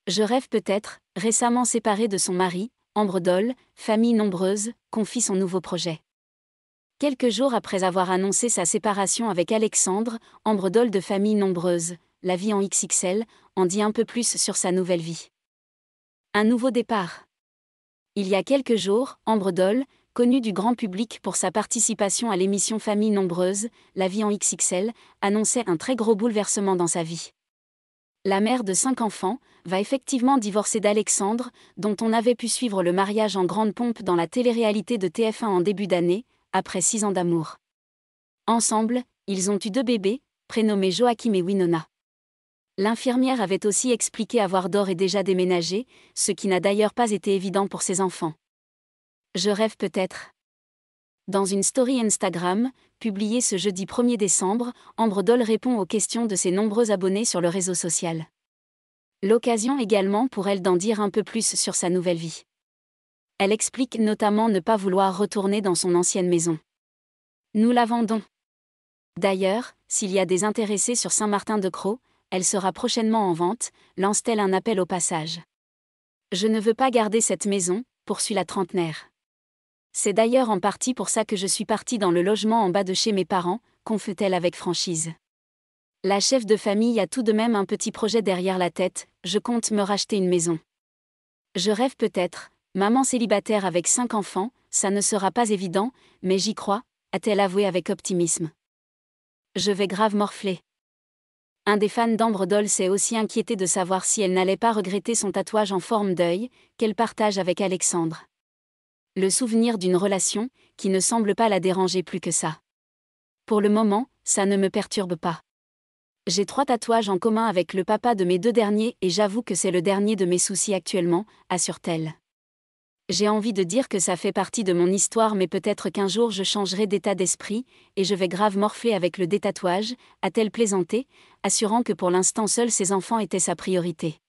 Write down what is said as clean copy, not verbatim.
Je rêve peut-être, récemment séparée de son mari, Ambre Doll, famille nombreuse, confie son nouveau projet. Quelques jours après avoir annoncé sa séparation avec Alexandre, Ambre Doll de famille nombreuse, la vie en XXL, en dit un peu plus sur sa nouvelle vie. Un nouveau départ. Il y a quelques jours, Ambre Doll, connue du grand public pour sa participation à l'émission Famille nombreuse, la vie en XXL, annonçait un très gros bouleversement dans sa vie. La mère de 5 enfants va effectivement divorcer d'Alexandre, dont on avait pu suivre le mariage en grande pompe dans la télé-réalité de TF1 en début d'année, après 6 ans d'amour. Ensemble, ils ont eu 2 bébés, prénommés Joachim et Winona. L'infirmière avait aussi expliqué avoir d'ores et déjà déménagé, ce qui n'a d'ailleurs pas été évident pour ses enfants. Je rêve peut-être. Dans une story Instagram, publiée ce jeudi 1er décembre, Ambre Doll répond aux questions de ses nombreux abonnés sur le réseau social. L'occasion également pour elle d'en dire un peu plus sur sa nouvelle vie. Elle explique notamment ne pas vouloir retourner dans son ancienne maison. Nous la vendons. D'ailleurs, s'il y a des intéressés sur Saint-Martin-de-Crau, elle sera prochainement en vente, lance-t-elle un appel au passage. Je ne veux pas garder cette maison, poursuit la trentenaire. C'est d'ailleurs en partie pour ça que je suis partie dans le logement en bas de chez mes parents, confie-t-elle avec franchise. La chef de famille a tout de même un petit projet derrière la tête, je compte me racheter une maison. Je rêve peut-être, maman célibataire avec 5 enfants, ça ne sera pas évident, mais j'y crois, a-t-elle avoué avec optimisme. Je vais grave morfler. Un des fans d'Ambre Doll s'est aussi inquiété de savoir si elle n'allait pas regretter son tatouage en forme d'œil, qu'elle partage avec Alexandre. Le souvenir d'une relation, qui ne semble pas la déranger plus que ça. Pour le moment, ça ne me perturbe pas. J'ai 3 tatouages en commun avec le papa de mes 2 derniers et j'avoue que c'est le dernier de mes soucis actuellement, assure-t-elle. J'ai envie de dire que ça fait partie de mon histoire mais peut-être qu'un jour je changerai d'état d'esprit, et je vais grave morfler avec le détatouage, a-t-elle plaisanté, assurant que pour l'instant seuls ses enfants étaient sa priorité.